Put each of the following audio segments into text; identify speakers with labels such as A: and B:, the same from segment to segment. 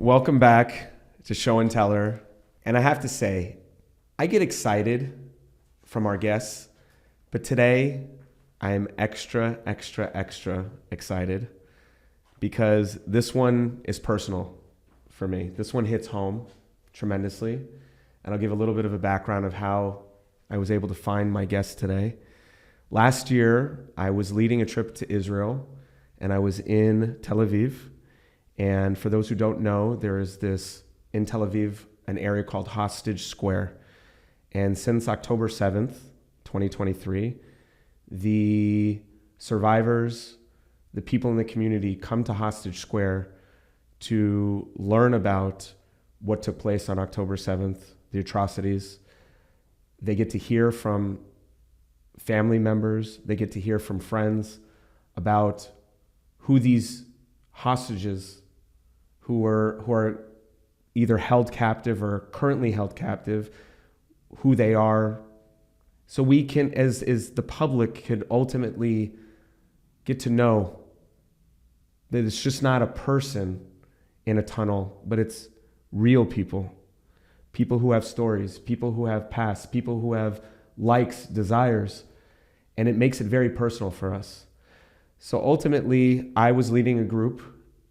A: Welcome back to Show and Teller. And I have to say, I get excited from our guests, but today I am extra excited because this one is personal for me. This one hits home tremendously. And I'll give a little bit of a background of how I was able to find my guest today. Last year, I was leading a trip to Israel, and I was in Tel Aviv. And for those who don't know, there is this, in Tel Aviv, an area called Hostage Square. And since October 7th, 2023, the survivors, the people in the community come to Hostage Square to learn about what took place on October 7th, the atrocities. They get to hear from family members, they get to hear from friends about who these hostages who are either held captive or currently held captive, who they are, so we can, as the public, could ultimately get to know that it's just not a person in a tunnel, but it's real people. People who have stories, people who have past, people who have likes, desires, and it makes it very personal for us. So ultimately, I was leading a group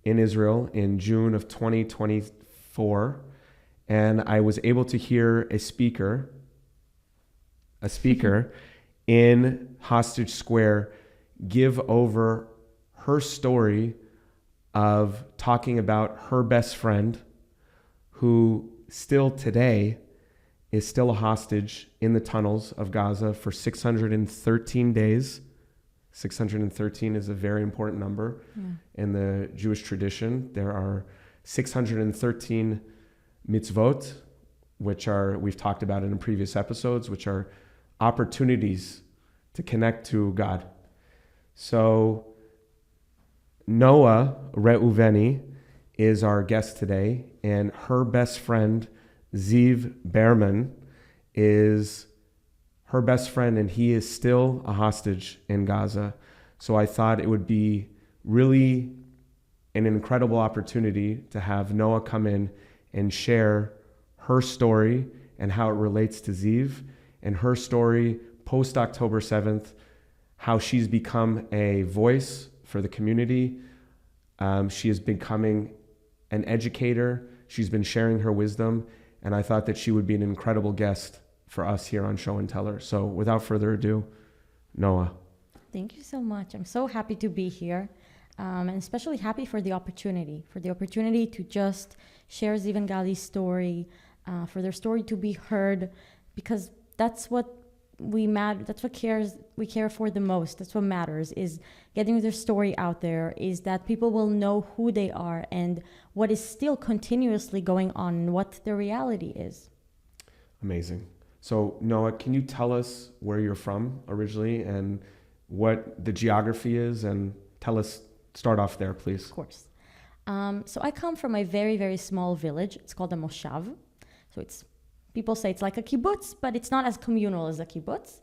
A: in Israel in June of 2024, and I was able to hear a speaker in Hostage Square give over her story of talking about her best friend who still today is still a hostage in the tunnels of Gaza for 613 days. 613 is a very important number in the Jewish tradition. There are 613 mitzvot, which are, we've talked about it in previous episodes, which are opportunities to connect to God. So Noa Reuveni is our guest today, and her best friend, Ziv Berman, is her best friend, and he is still a hostage in Gaza. So I thought it would be really an incredible opportunity to have Noa come in and share her story and how it relates to Ziv, and her story post-October 7th, how she's become a voice for the community. She is becoming an educator. She's been sharing her wisdom, and I thought that she would be an incredible guest for us here on Show and Teller. So without further ado, Noa.
B: Thank you so much. I'm so happy to be here, and especially happy for the opportunity to just share Ziv and Gali's story, for their story to be heard, because that's what we care for the most. That's what matters, is getting their story out there, is that people will know who they are and what is still continuously going on and what the reality is.
A: Amazing. So Noa, can you tell us where you're from originally and what the geography is, and start off there, please.
B: Of course. So I come from a very, very small village. It's called a moshav. So people say it's like a kibbutz, but it's not as communal as a kibbutz.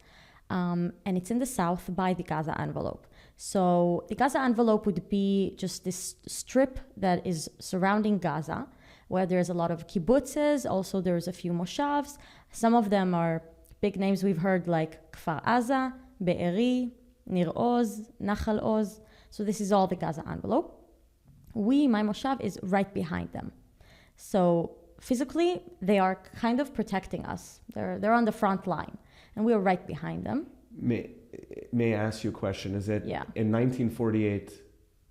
B: And it's in the south by the Gaza envelope. So the Gaza envelope would be just this strip that is surrounding Gaza, where there's a lot of kibbutzes. Also, there's a few moshavs. Some of them are big names we've heard, like Kfar Aza, Be'eri, Nir Oz, Nachal Oz. So this is all the Gaza envelope. My moshav is right behind them. So physically, they are kind of protecting us. They're on the front line, and we are right behind them.
A: May I ask you a question? Is it in 1948,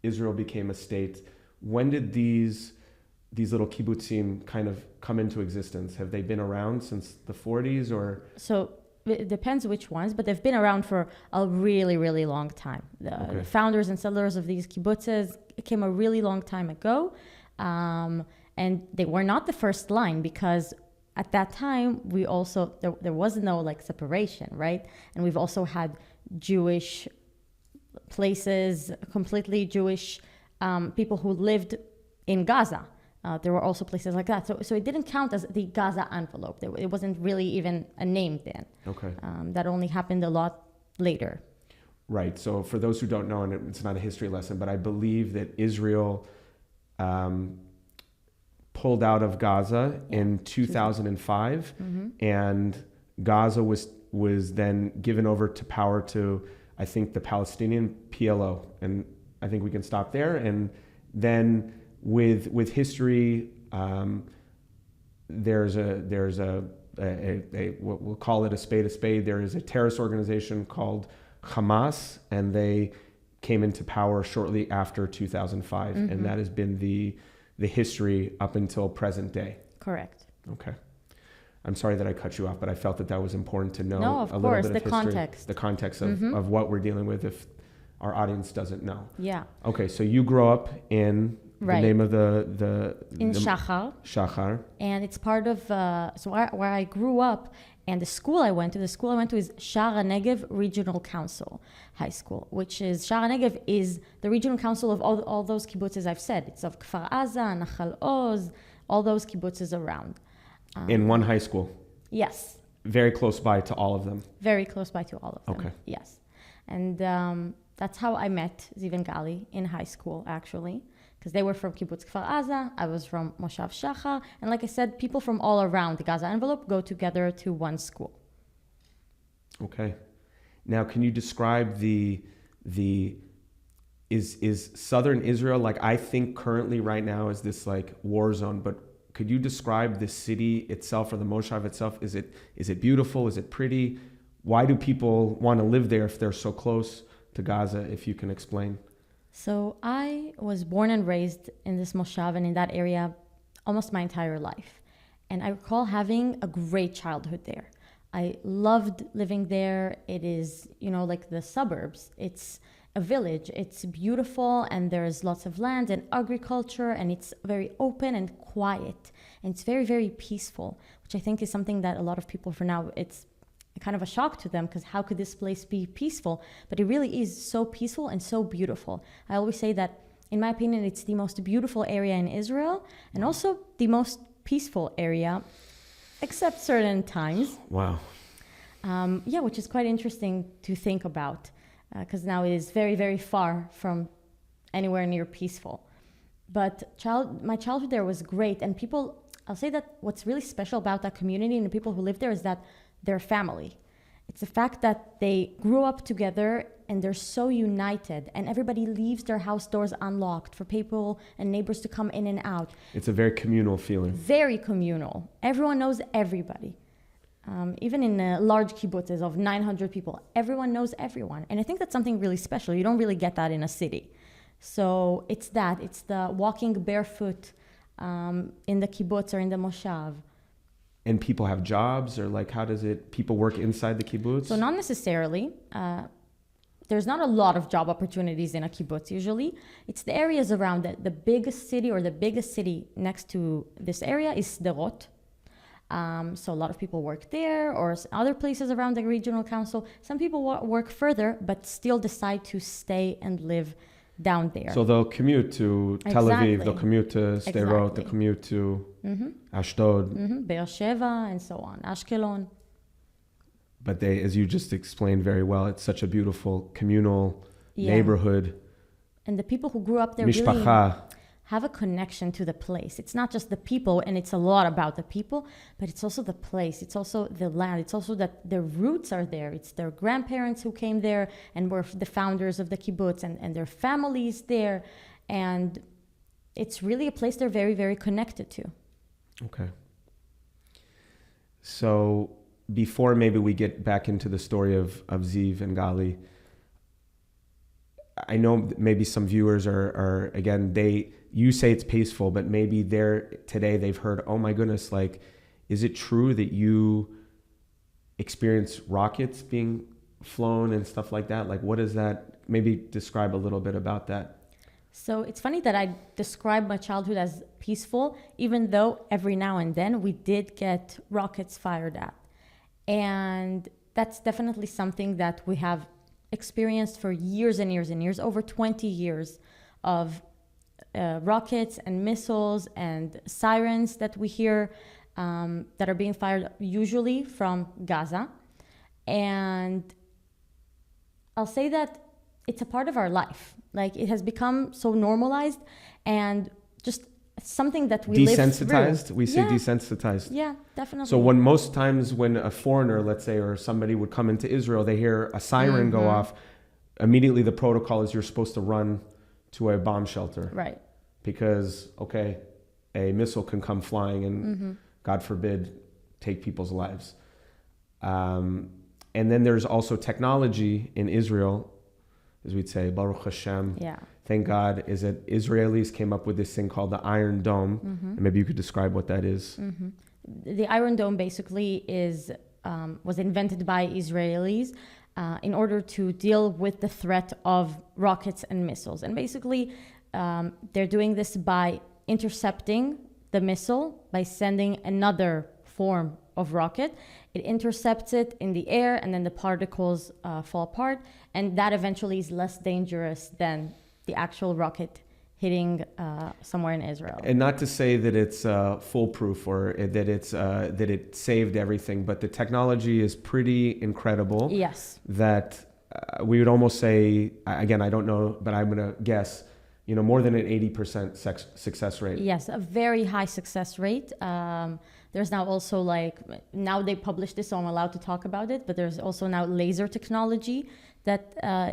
A: Israel became a state? When did these little kibbutzim kind of come into existence? Have they been around since the 40s or? So
B: it depends which ones, but they've been around for a really, really long time. The founders and settlers of these kibbutzes came a really long time ago. And they were not the first line, because at that time, we also, there was no separation, right? And we've also had Jewish places, completely Jewish people who lived in Gaza. There were also places like that. So it didn't count as the Gaza envelope. It wasn't really even a name then.
A: Okay.
B: That only happened a lot later.
A: Right. So for those who don't know, and it's not a history lesson, but I believe that Israel pulled out of Gaza in 2005, and Gaza was then given over to power to, I think, the Palestinian PLO, and I think we can stop there. And then with history, there's a we'll call it a spade. There is a terrorist organization called Hamas, and they came into power shortly after 2005, and that has been the history up until present day.
B: Correct.
A: Okay. I'm sorry that I cut you off, but I felt that was important to know.
B: No, of
A: a little
B: course,
A: bit of
B: the
A: history,
B: context.
A: the context of what we're dealing with if our audience doesn't know.
B: Yeah.
A: Okay, so you grow up in the name of the
B: Shachar.
A: Shachar.
B: And it's part of, where I grew up and the school I went to is Sha'ar HaNegev Regional Council High School, which is, Sha'ar HaNegev is the regional council of all those kibbutzes I've said. It's of Kfar Aza, Nachal Oz, all those kibbutzes around.
A: In one high school?
B: Yes.
A: Very close by to all of them?
B: Very close by to all of them.
A: Okay.
B: Yes. And that's how I met Ziv and Gali in high school, actually. Because they were from Kibbutz Kfar Aza, I was from Moshav Shachar, and like I said, people from all around the Gaza envelope go together to one school.
A: Okay. Now, can you describe is southern Israel, like I think currently right now is this like war zone, but could you describe the city itself or the Moshav itself? Is it beautiful? Is it pretty? Why do people want to live there if they're so close to Gaza, if you can explain?
B: So I was born and raised in this moshav and in that area almost my entire life. And I recall having a great childhood there. I loved living there. It is, like the suburbs. It's a village. It's beautiful and there's lots of land and agriculture and it's very open and quiet. And it's very, very peaceful, which I think is something that a lot of people for now, it's kind of a shock to them because how could this place be peaceful? But it really is so peaceful and so beautiful. I always say that, in my opinion, it's the most beautiful area in Israel and also the most peaceful area, except certain times.
A: Wow.
B: Which is quite interesting to think about because now it is very, very far from anywhere near peaceful. But my childhood there was great. And I'll say that what's really special about that community and the people who live there is that their family. It's the fact that they grew up together and they're so united and everybody leaves their house doors unlocked for people and neighbors to come in and out.
A: It's a very communal feeling.
B: Very communal. Everyone knows everybody. Even in large kibbutzes of 900 people, everyone knows everyone. And I think that's something really special. You don't really get that in a city. So it's the walking barefoot in the kibbutz or in the moshav.
A: And people have jobs, or like, how does it, people work inside the kibbutz?
B: So not necessarily. There's not a lot of job opportunities in a kibbutz usually. It's the areas around it. The biggest city or the biggest city next to this area is Sderot. So a lot of people work there or other places around the regional council. Some people work further, but still decide to stay and live down there.
A: So they'll commute to Tel Aviv, they'll commute to Sderot, they'll commute to Ashdod.
B: Be'er Sheva and so on, Ashkelon.
A: But they, as you just explained very well, it's such a beautiful communal neighborhood.
B: And the people who grew up there
A: Mishpacha.
B: Really have a connection to the place. It's not just the people, and it's a lot about the people, but it's also the place. It's also the land. It's also that their roots are there. It's their grandparents who came there and were the founders of the kibbutz and their families there. And it's really a place they're very, very connected to.
A: Okay. So before maybe we get back into the story of Ziv and Gali, I know maybe some viewers are again, you say it's peaceful, but maybe today they've heard, oh my goodness, like, is it true that you experience rockets being flown and stuff like that? Like, what is that? Maybe describe a little bit about that.
B: So it's funny that I describe my childhood as peaceful, even though every now and then we did get rockets fired at. And that's definitely something that we have experienced for years and years and years, over 20 years of rockets and missiles and sirens that we hear that are being fired usually from Gaza. And I'll say that it's a part of our life. Like, it has become so normalized, and just it's something that we live
A: desensitized.
B: through.
A: We say
B: Yeah.
A: desensitized.
B: Yeah, definitely.
A: So when most times when a foreigner, let's say, or somebody would come into Israel, they hear a siren go off, immediately the protocol is you're supposed to run to a bomb shelter.
B: Right.
A: Because, okay, a missile can come flying and, God forbid, take people's lives. And then there's also technology in Israel, as we'd say, Baruch Hashem.
B: Yeah.
A: Thank God, is that Israelis came up with this thing called the Iron Dome. And maybe you could describe what that is.
B: The Iron Dome basically was invented by Israelis in order to deal with the threat of rockets and missiles. And basically, they're doing this by intercepting the missile, by sending another form of rocket. It intercepts it in the air, and then the particles fall apart. And that eventually is less dangerous than the actual rocket hitting somewhere in Israel.
A: And not to say that it's foolproof or that it saved everything, but the technology is pretty incredible.
B: Yes.
A: That we would almost say, again, I don't know, but I'm going to guess, more than an 80% success rate.
B: Yes, a very high success rate. There's now also now they publish this, so I'm allowed to talk about it, but there's also now laser technology that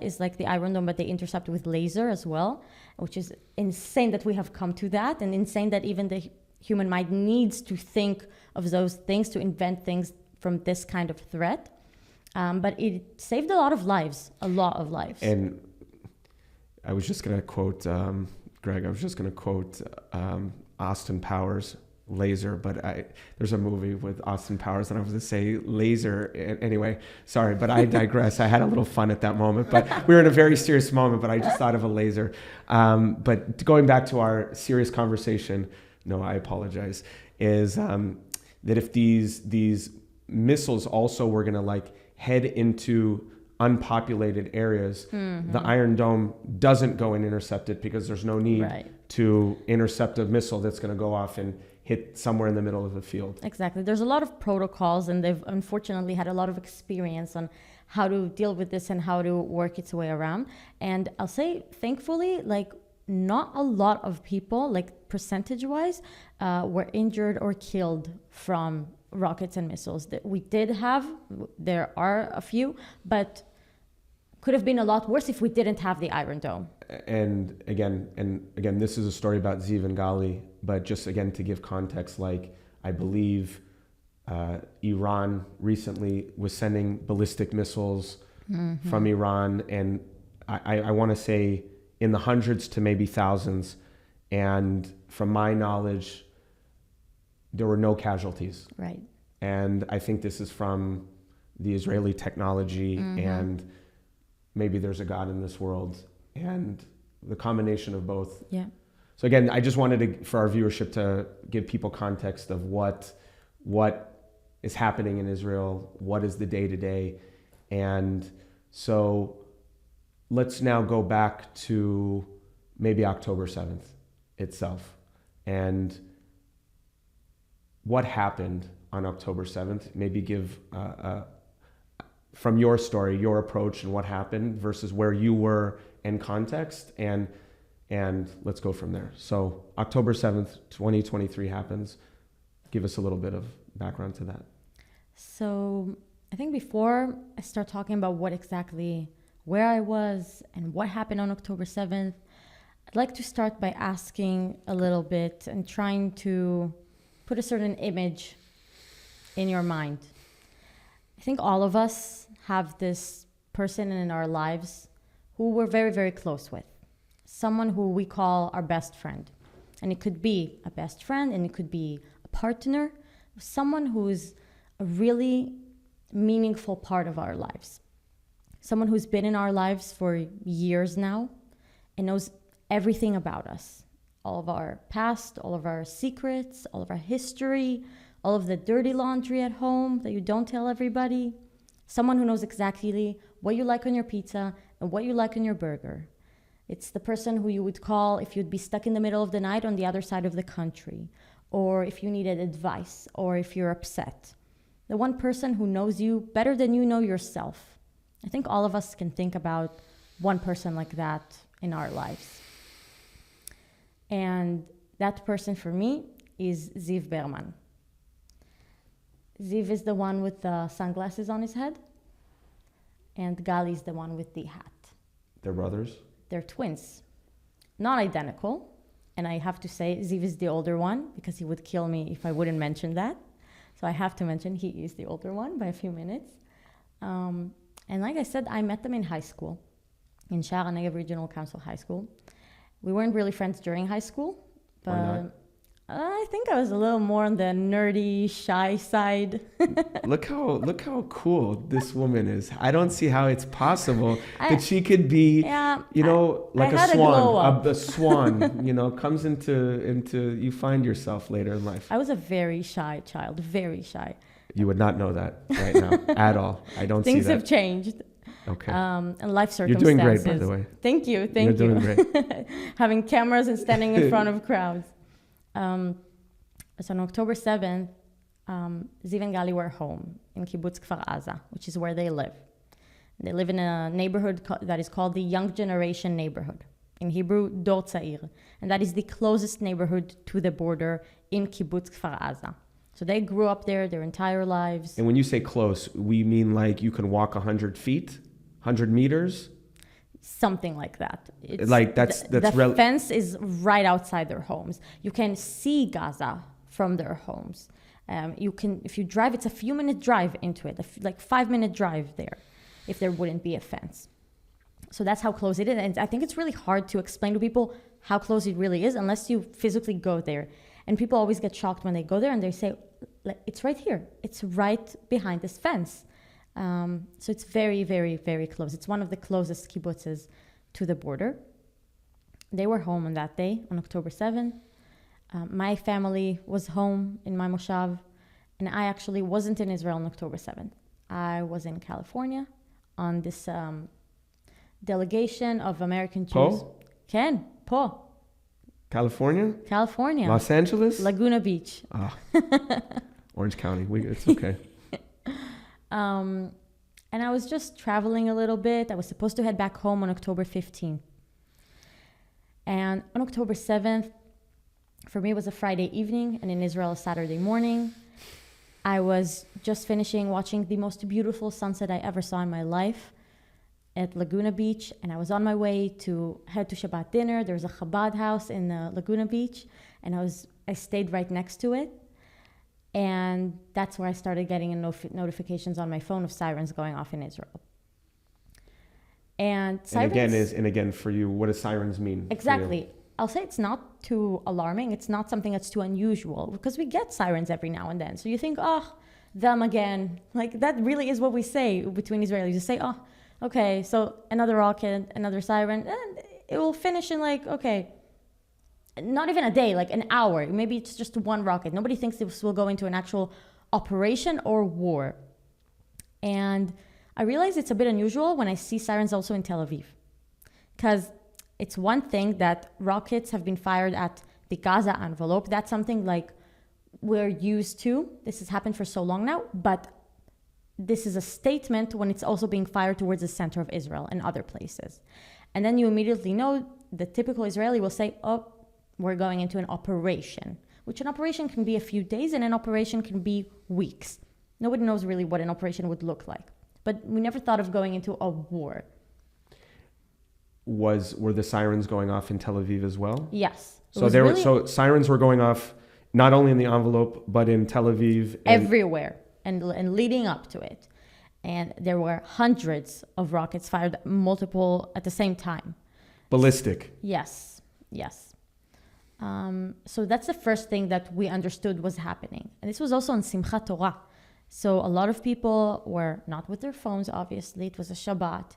B: is like the Iron Dome, but they intercept with laser as well, which is insane that we have come to that, and insane that even the human mind needs to think of those things, to invent things from this kind of threat. But it saved a lot of lives. And
A: I was just going to quote, Greg, Austin Powers, Laser, but there's a movie with Austin Powers and I was going to say laser. Anyway, sorry, but I digress. I had a little fun at that moment, but we were in a very serious moment, but I just thought of a laser. But going back to our serious conversation, no, I apologize, is that if these missiles also were going to head into unpopulated areas, the Iron Dome doesn't go and intercept it because there's no need to intercept a missile that's going to go off and hit somewhere in the middle of the field.
B: Exactly. There's a lot of protocols, and they've unfortunately had a lot of experience on how to deal with this and how to work its way around. And I'll say, thankfully, not a lot of people, percentage-wise, were injured or killed from rockets and missiles. That we did have, there are a few, but could have been a lot worse if we didn't have the Iron Dome.
A: And again, this is a story about Ziv and Gali, but just again to give context, I believe Iran recently was sending ballistic missiles from Iran, and I want to say in the hundreds to maybe thousands. And from my knowledge, there were no casualties.
B: Right.
A: And I think this is from the Israeli technology, and maybe there's a God in this world, and the combination of both.
B: Yeah.
A: So again, I just wanted for our viewership to give people context of what is happening in Israel, what is the day-to-day. And so let's now go back to maybe October 7th itself. And what happened on October 7th? Maybe give, from your story, your approach and what happened versus where you were in context, and let's go from there. So October 7th, 2023 happens. Give us a little bit of background to that.
B: So I think before I start talking about where I was and what happened on October 7th, I'd like to start by asking a little bit and trying to put a certain image in your mind. I think all of us have this person in our lives who we're very, very close with. Someone who we call our best friend. And it could be a best friend, and it could be a partner, someone who's a really meaningful part of our lives. Someone who's been in our lives for years now and knows everything about us. All of our past, all of our secrets, all of our history, all of the dirty laundry at home that you don't tell everybody. Someone who knows exactly what you like on your pizza and what you like on your burger. It's the person who you would call if you'd be stuck in the middle of the night on the other side of the country, or if you needed advice, or if you're upset. The one person who knows you better than you know yourself. I think all of us can think about one person like that in our lives. And That person for me is Ziv Berman. Ziv is the one with the sunglasses on his head, and Gali is the one with the hat.
A: They're brothers?
B: They're twins. Not identical, and I have to say Ziv is the older one because he would kill me if I wouldn't mention that. So I have to mention he is the older one by a few minutes. And like I said, I met them in high school, in Sha'ar HaNegev Regional Council High School. We weren't really friends during high school, but
A: Why not?
B: I think I was a little more on the nerdy, shy side.
A: Look how cool this woman is. I don't see how it's possible that she could be, like
B: I had a glow up.
A: a swan, comes into you find yourself later in life.
B: I was a very shy child, very shy.
A: You would not know that right now at all. I don't see that.
B: Things have changed.
A: Okay.
B: And life
A: You're
B: circumstances.
A: doing great, by the way.
B: Thank you.
A: You're doing great.
B: Having cameras and standing in front of crowds. So on October 7th, Ziv and Gali were home in Kibbutz Kfar Aza, which is where they live. They live in a neighborhood that is called the Young Generation Neighborhood. In Hebrew, Dor Tza'ir. And that is the closest neighborhood to the border in Kibbutz Kfar Aza. So they grew up there their entire lives.
A: And when you say close, we mean like you can walk 100 feet, 100 meters?
B: Something like that.
A: The
B: fence is right outside their homes. You can see Gaza from their homes. You can, if you drive, it's a few minute drive into it, like 5-minute drive there, if there wouldn't be a fence. So that's how close it is. And I think it's really hard to explain to people how close it really is unless you physically go there. And people always get shocked when they go there and they say, it's right here. It's right behind this fence. So it's very, very, very close. It's one of the closest kibbutzes to the border. They were home on that day, on October 7th. My family was home in my moshav, and I actually wasn't in Israel on October 7th. I was in California on this delegation of American Jews. Ken, Po.
A: California?
B: California.
A: Los Angeles?
B: Laguna Beach.
A: Orange County. It's okay.
B: And I was just traveling a little bit. I was supposed to head back home on October 15th. And on October 7th, for me, it was a Friday evening, and in Israel, a Saturday morning. I was just finishing watching the most beautiful sunset I ever saw in my life at Laguna Beach, and I was on my way to head to Shabbat dinner. There was a Chabad house in Laguna Beach, and I stayed right next to it. And that's where I started getting notifications on my phone of sirens going off in Israel. And sirens...
A: And again, for you, what does sirens mean?
B: Exactly. I'll say it's not too alarming. It's not something that's too unusual because we get sirens every now and then. So you think, them again. Like that really is what we say between Israelis. You say, okay, so another rocket, another siren, and it will finish in not even a day, like an hour. Maybe it's just one rocket. Nobody thinks this will go into an actual operation or war. And I realize it's a bit unusual when I see sirens also in Tel Aviv. Because it's one thing that rockets have been fired at the Gaza envelope. That's something like we're used to. This has happened for so long now. But this is a statement when it's also being fired towards the center of Israel and other places. And then you immediately know the typical Israeli will say, we're going into an operation, which an operation can be a few days and an operation can be weeks. Nobody knows really what an operation would look like. But we never thought of going into a war. Were the sirens going off in Tel Aviv as well? Yes.
A: So sirens were going off not only in the envelope, but in Tel Aviv.
B: Everywhere and leading up to it. And there were hundreds of rockets fired, multiple at the same time.
A: Ballistic.
B: Yes. So that's the first thing that we understood was happening. And this was also on Simchat Torah. So a lot of people were not with their phones, obviously. It was a Shabbat.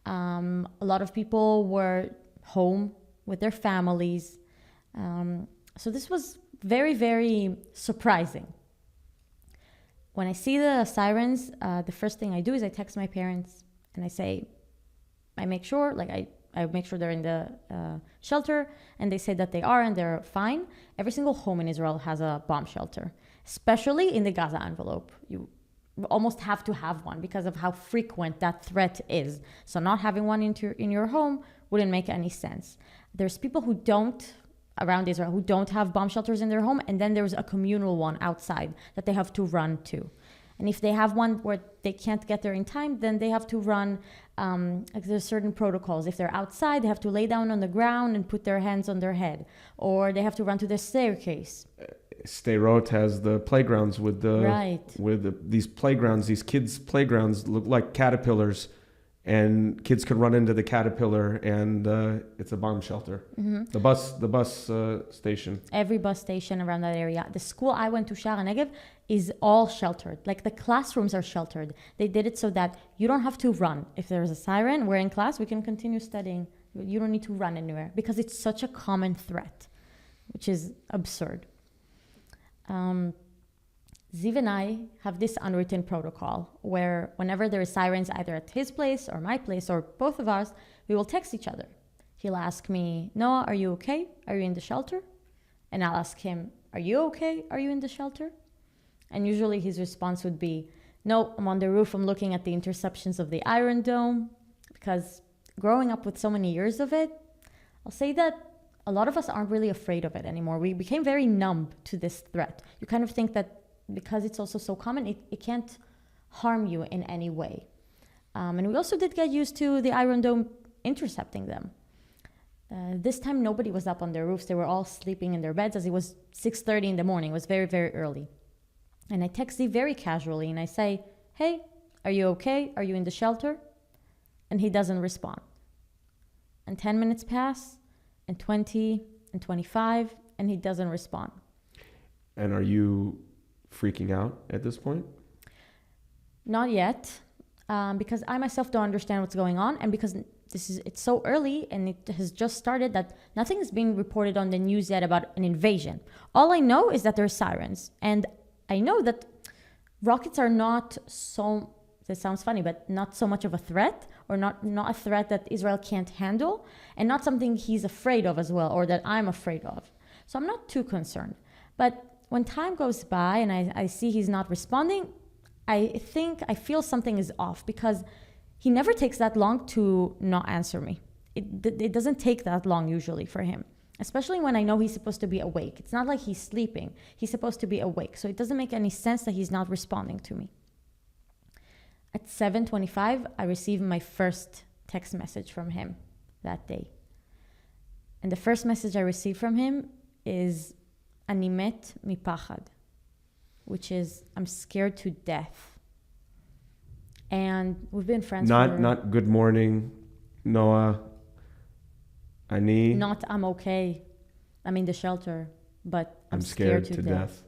B: A lot of people were home with their families. So this was very, very surprising. When I see the sirens, the first thing I do is I text my parents and I make sure they're in the shelter, and they say that they are and they're fine. Every single home in Israel has a bomb shelter, especially in the Gaza envelope. You almost have to have one because of how frequent that threat is. So not having one in your home wouldn't make any sense. There's people who don't around Israel who don't have bomb shelters in their home, and then there's a communal one outside that they have to run to. And if they have one where they can't get there in time, then they have to run, like there's certain protocols. If they're outside, they have to lay down on the ground and put their hands on their head. Or they have to run to the staircase.
A: Sderot has the playgrounds with these playgrounds, these kids' playgrounds look like caterpillars, and kids could run into the caterpillar, and it's a bomb shelter.
B: Mm-hmm.
A: The bus station.
B: Every bus station around that area. The school I went to, Shara Negev, is all sheltered. Like the classrooms are sheltered. They did it so that you don't have to run. If there's a siren, we're in class, we can continue studying. You don't need to run anywhere because it's such a common threat, which is absurd. Ziv and I have this unwritten protocol where whenever there is sirens either at his place or my place or both of ours, we will text each other. He'll ask me, Noah, are you okay? Are you in the shelter? And I'll ask him, are you okay? Are you in the shelter? And usually his response would be, no, I'm on the roof. I'm looking at the interceptions of the Iron Dome. Because growing up with so many years of it, I'll say that a lot of us aren't really afraid of it anymore. We became very numb to this threat. You kind of think that because it's also so common, it can't harm you in any way. And we also did get used to the Iron Dome intercepting them. This time, nobody was up on their roofs. They were all sleeping in their beds as it was 6:30 in the morning. It was very, very early. And I text Steve very casually and I say, hey, are you okay? Are you in the shelter? And he doesn't respond. And 10 minutes pass, and 20, and 25, and he doesn't respond.
A: And are you freaking out at this point?
B: Not yet, because I myself don't understand what's going on, and because it's so early and it has just started that nothing is being reported on the news yet about an invasion. All I know is that there are sirens, and I know that rockets are not so, this sounds funny, but not so much of a threat, or not a threat that Israel can't handle, and not something he's afraid of as well, or that I'm afraid of. So I'm not too concerned. But when time goes by and I see he's not responding, I feel something is off, because he never takes that long to not answer me. It doesn't take that long usually for him, especially when I know he's supposed to be awake. It's not like he's sleeping. He's supposed to be awake. So it doesn't make any sense that he's not responding to me. At 7:25, I received my first text message from him that day. And the first message I received from him is "Ani met mipachad," which is I'm scared to death. And we've been friends
A: not good morning, Noah. Ani.
B: Not I'm okay. I'm in the shelter, but I'm
A: scared to death.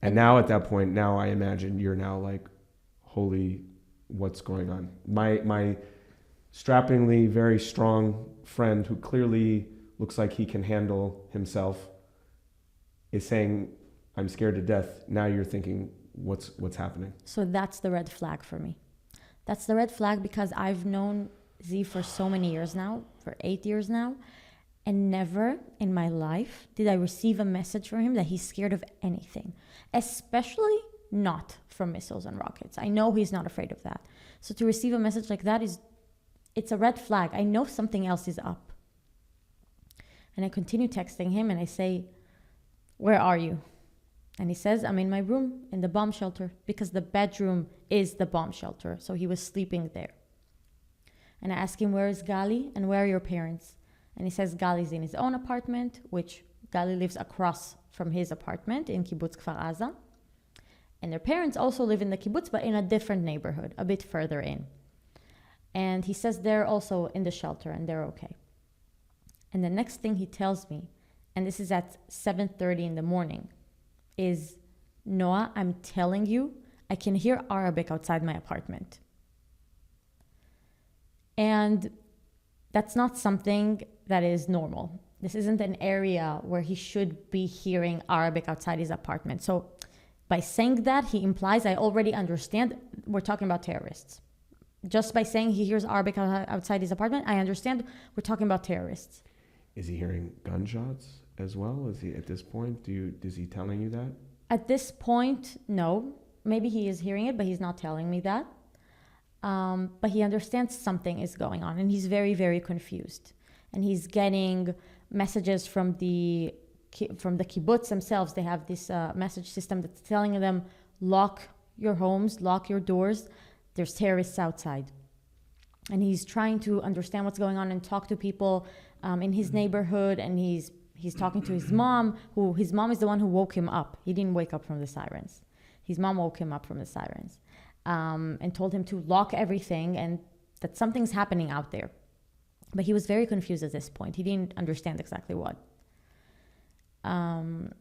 A: And now at that point, now I imagine you're now like, holy, what's going on? My strappingly very strong friend who clearly looks like he can handle himself is saying, I'm scared to death. Now you're thinking, what's happening?
B: So that's the red flag for me. That's the red flag because I've known Z for so many years now, for 8 years now, and never in my life did I receive a message from him that he's scared of anything, especially not from missiles and rockets. I know he's not afraid of that. So to receive a message like that it's a red flag. I know something else is up. And I continue texting him and I say, where are you? And he says, I'm in my room in the bomb shelter, because the bedroom is the bomb shelter. So he was sleeping there. And I ask him, where is Gali and where are your parents? And he says Gali's in his own apartment, which Gali lives across from his apartment in Kibbutz Kfar Aza. And their parents also live in the kibbutz, but in a different neighborhood, a bit further in. And he says they're also in the shelter and they're okay. And the next thing he tells me, and this is at 7:30 in the morning, is, Noah, I'm telling you, I can hear Arabic outside my apartment. And that's not something that is normal. This isn't an area where he should be hearing Arabic outside his apartment. So by saying that, he implies I already understand we're talking about terrorists. Just by saying he hears Arabic outside his apartment, I understand we're talking about terrorists.
A: Is he hearing gunshots as well? Is he at this point? Is he telling you that?
B: At this point, no. Maybe he is hearing it, but he's not telling me that. But he understands something is going on, and he's very, very confused. and he's getting messages from the kibbutz themselves. They have this message system that's telling them, lock your homes, lock your doors. There's terrorists outside. And he's trying to understand what's going on and talk to people in his neighborhood. And he's talking to his mom, his mom is the one who woke him up. He didn't wake up from the sirens. His mom woke him up from the sirens and told him to lock everything and that something's happening out there. But he was very confused at this point. He didn't understand exactly what. And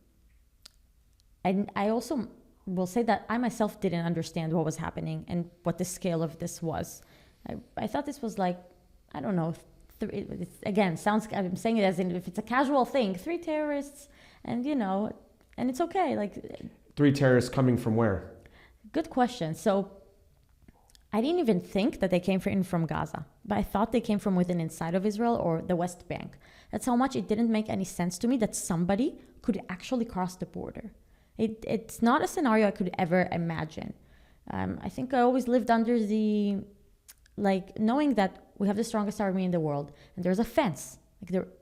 B: I also will say that I myself didn't understand what was happening and what the scale of this was. I thought this was like, I don't know, again, I'm saying it as if it's a casual thing, 3 terrorists and it's okay. Like
A: 3 terrorists coming from where?
B: Good question. So I didn't even think that they came from Gaza, but I thought they came from within inside of Israel or the West Bank. That's how much it didn't make any sense to me that somebody could actually cross the border. It's not a scenario I could ever imagine. I think I always lived under knowing that we have the strongest army in the world and there's a fence.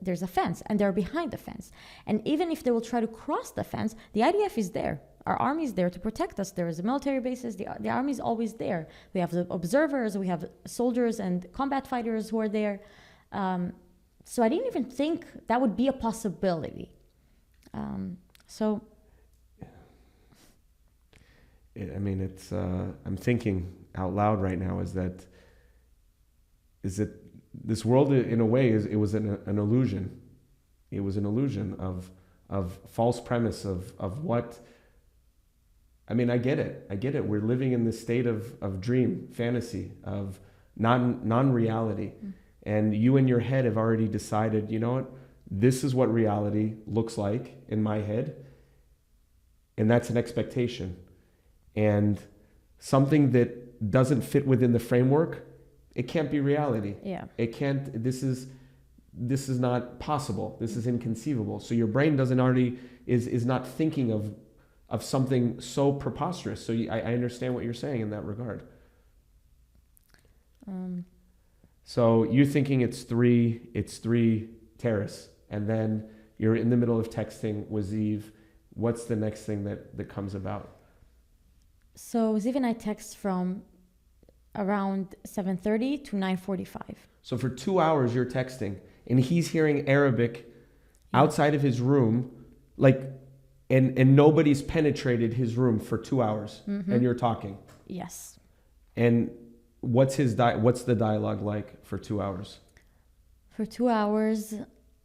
B: There's a fence and they're behind the fence. And even if they will try to cross the fence, the IDF is there. Our army is there to protect us. There is military bases. The army is always there. We have the observers. We have soldiers and combat fighters who are there. So I didn't even think that would be a possibility.
A: I'm thinking out loud right now is that this world in a way it was an illusion. It was an illusion of false premise of what. I mean, I get it. We're living in this state of dream, fantasy, of non-reality. And you in your head have already decided, you know what? This is what reality looks like in my head. And that's an expectation. And something that doesn't fit within the framework, it can't be reality.
B: Yeah.
A: It can't, this is not possible. This is inconceivable. So your brain is not thinking of something so preposterous. So I understand what you're saying in that regard. So you're thinking it's three terrorists, and then you're in the middle of texting with Ziv. What's the next thing that comes about?
B: So Ziv and I text from around 7:30 to 9:45.
A: So for 2 hours you're texting, and he's hearing Arabic outside of his room, and nobody's penetrated his room for 2 hours, and you're talking.
B: Yes.
A: And what's the dialogue like for 2 hours?
B: For 2 hours,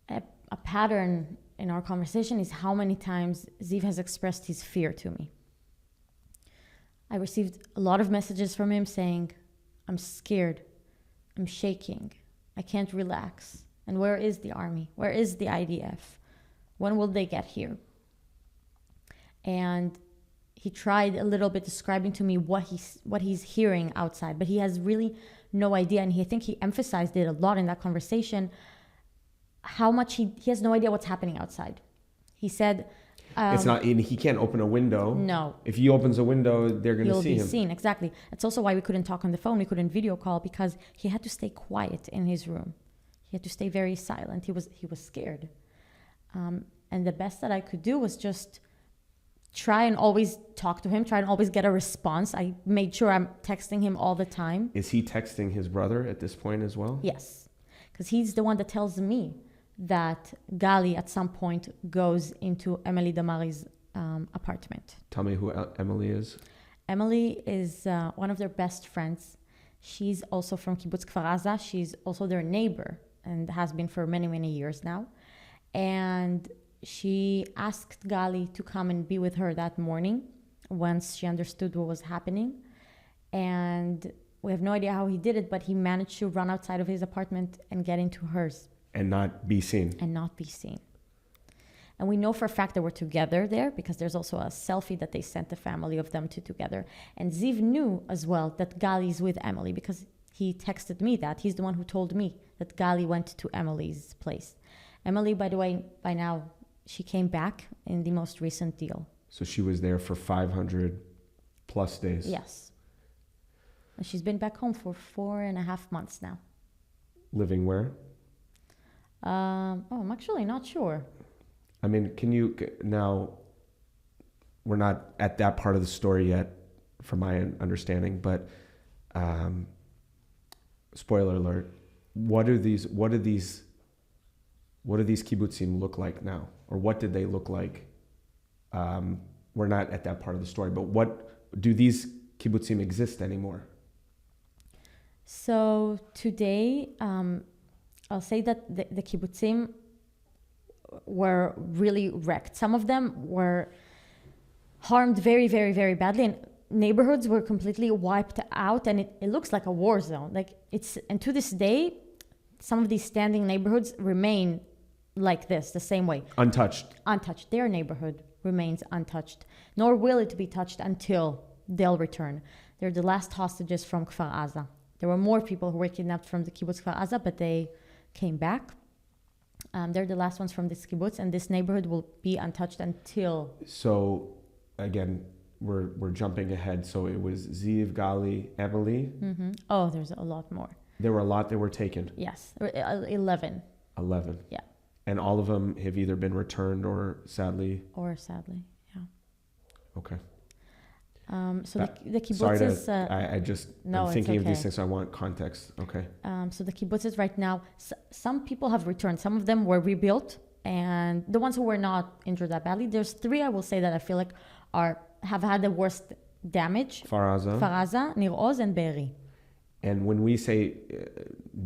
B: a pattern in our conversation is how many times Ziv has expressed his fear to me. I received a lot of messages from him saying, I'm scared, I'm shaking, I can't relax. And where is the army? Where is the IDF? When will they get here? And he tried a little bit describing to me what he's hearing outside, but he has really no idea. And I think he emphasized it a lot in that conversation, how much he has no idea what's happening outside. He said,
A: he can't open a window.
B: No.
A: If he opens a window, they're going to see him.
B: He'll be seen, exactly. That's also why we couldn't talk on the phone. We couldn't video call because he had to stay quiet in his room. He had to stay very silent. He was scared. And the best that I could do was just try and always talk to him, try and always get a response. I made sure I'm texting him all the time.
A: Is he texting his brother at this point as well?
B: Yes, because he's the one that tells me that Gali at some point goes into Emily Damari's apartment.
A: Tell me who Emily is.
B: Emily is one of their best friends. She's also from Kibbutz Kfar Aza. She's also their neighbor and has been for many, many years now. And she asked Gali to come and be with her that morning once she understood what was happening. And we have no idea how he did it, but he managed to run outside of his apartment and get into hers.
A: And not be seen.
B: And we know for a fact that we're together there because there's also a selfie that they sent the family of them together. And Ziv knew as well that Gali's with Emily because he texted me that. He's the one who told me that Gali went to Emily's place. Emily, by the way, by now, she came back in the most recent deal.
A: So she was there for 500 plus days.
B: Yes. And she's been back home for 4.5 months now.
A: Living where?
B: I'm actually not sure.
A: I mean, now, we're not at that part of the story yet, from my understanding, but spoiler alert, what do these kibbutzim look like now? Or what did they look like? We're not at that part of the story, but what do these kibbutzim exist anymore?
B: So today, I'll say that the kibbutzim were really wrecked. Some of them were harmed very, very, very badly, and neighborhoods were completely wiped out, and it looks like a war zone. And to this day, some of these standing neighborhoods remain like this, the same way.
A: Untouched.
B: Their neighborhood remains untouched, nor will it be touched until they'll return. They're the last hostages from Kfar Aza. There were more people who were kidnapped from the kibbutz Kfar Aza, but they came back. They're the last ones from this kibbutz, and this neighborhood will be untouched until...
A: So, again, we're jumping ahead. So it was Ziv, Gali, Emily.
B: Mm-hmm. Oh, there's a lot more.
A: There were a lot that were taken.
B: Yes, 11.
A: 11.
B: Yeah.
A: And all of them have either been returned or sadly,
B: yeah.
A: Okay.
B: So the kibbutz is...
A: I'm thinking of these things, so I want context. Okay.
B: So the kibbutzes right now, some people have returned. Some of them were rebuilt, and the ones who were not injured that badly, there's 3 I will say that I feel like have had the worst damage.
A: Kfar
B: Aza, Nir Oz, and Be'eri.
A: And when we say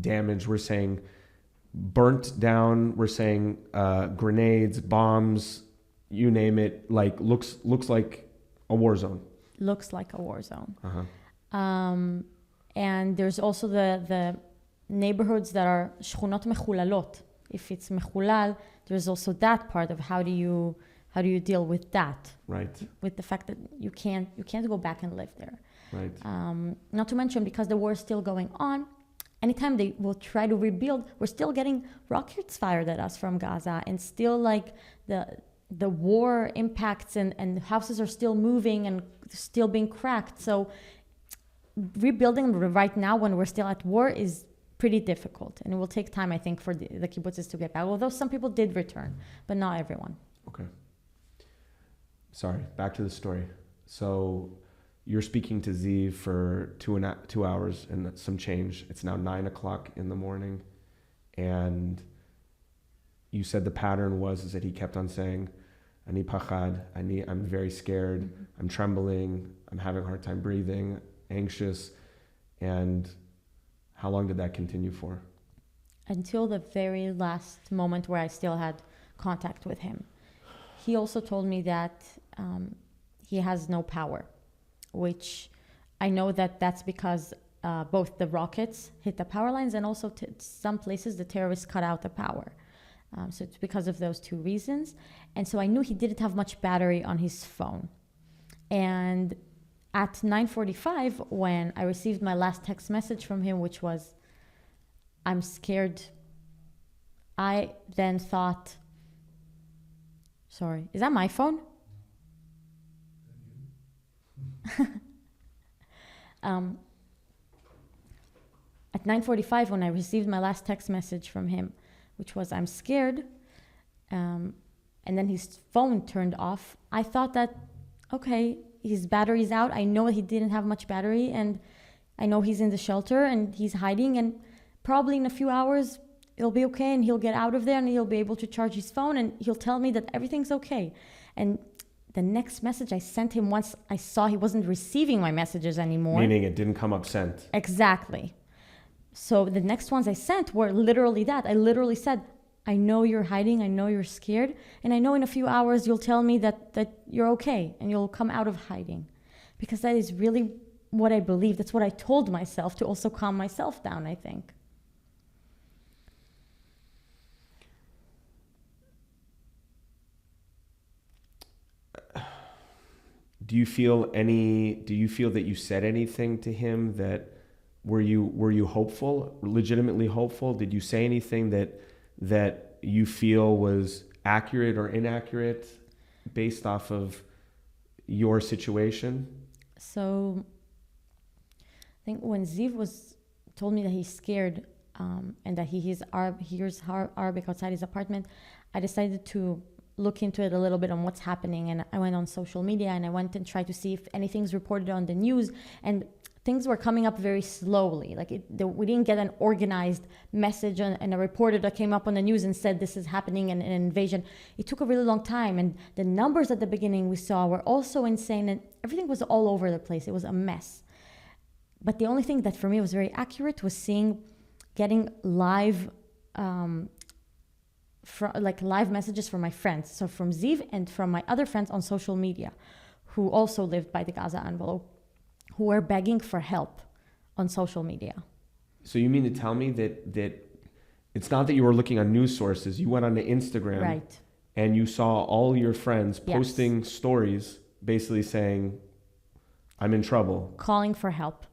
A: damage, we're saying burnt down, we're saying grenades, bombs, you name it, like looks like a war zone.
B: Looks like a war zone.
A: Uh-huh.
B: And there's also the neighborhoods that are shchunot mechulalot. If it's mechulal, there's also that part of how do you deal with that?
A: Right.
B: With the fact that you can't go back and live there.
A: Right.
B: Not to mention, because the war is still going on, anytime they will try to rebuild, we're still getting rockets fired at us from Gaza, and still like the war impacts and houses are still moving and still being cracked. So rebuilding right now when we're still at war is pretty difficult, and it will take time, I think, for the kibbutzes to get back, although some people did return, but not everyone.
A: Okay. Sorry, back to the story. So you're speaking to Ziv for 2 hours and some change. It's now 9:00 in the morning, and you said the pattern was that he kept on saying, Ani pachad, I'm very scared, I'm trembling, I'm having a hard time breathing, anxious. And how long did that continue for?
B: Until the very last moment where I still had contact with him. He also told me that he has no power, which I know that's because both the rockets hit the power lines, and also some places the terrorists cut out the power. So it's because of those 2 reasons. And so I knew he didn't have much battery on his phone. And at 9:45, when I received my last text message from him, which was, I'm scared, I then thought, sorry, is that my phone? At 9:45, when I received my last text message from him, which was, I'm scared, and then his phone turned off, I thought that, okay, his battery's out. I know he didn't have much battery, and I know he's in the shelter and he's hiding, and probably in a few hours it'll be okay, and he'll get out of there and he'll be able to charge his phone, and he'll tell me that everything's okay. And the next message I sent him, once I saw he wasn't receiving my messages anymore.
A: Meaning it didn't come up sent.
B: Exactly. So the next ones I sent were literally that. I literally said, I know you're hiding, I know you're scared, and I know in a few hours you'll tell me that you're okay and you'll come out of hiding. Because that is really what I believe. That's what I told myself to also calm myself down, I think.
A: Do you feel that you said anything to him that were you hopeful, legitimately hopeful? Did you say anything that you feel was accurate or inaccurate based off of your situation?
B: So I think when Ziv told me that he's scared, and that he hears Arabic outside his apartment, I decided to look into it a little bit on what's happening. And I went on social media and I went and tried to see if anything's reported on the news. And things were coming up very slowly. We didn't get an organized message and a reporter that came up on the news and said this is happening and an invasion. It took a really long time. And the numbers at the beginning we saw were also insane. And everything was all over the place. It was a mess. But the only thing that for me was very accurate was getting live live messages from my friends. So from Ziv and from my other friends on social media who also lived by the Gaza envelope, who were begging for help on social media.
A: So you mean to tell me that it's not that you were looking on news sources, you went on to Instagram,
B: right,
A: and you saw all your friends posting
B: yes,
A: stories basically saying, I'm in trouble.
B: Calling for help.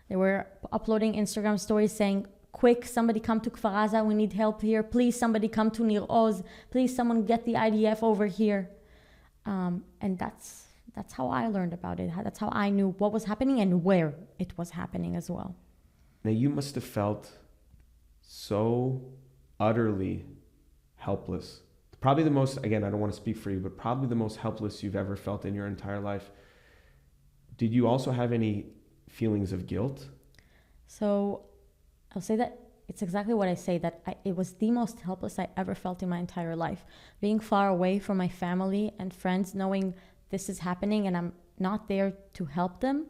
B: They were uploading Instagram stories saying, quick, somebody come to Kfar Aza, we need help here. Please, somebody come to Nir Oz. Please, someone get the IDF over here. And that's how I learned about it. That's how I knew what was happening and where it was happening as well.
A: Now, you must have felt so utterly helpless. Probably the most, again, I don't want to speak for you, but probably the most helpless you've ever felt in your entire life. Did you also have any feelings of guilt?
B: So I'll say that it's exactly what I say, that it was the most helpless I ever felt in my entire life. Being far away from my family and friends, knowing this is happening and I'm not there to help them.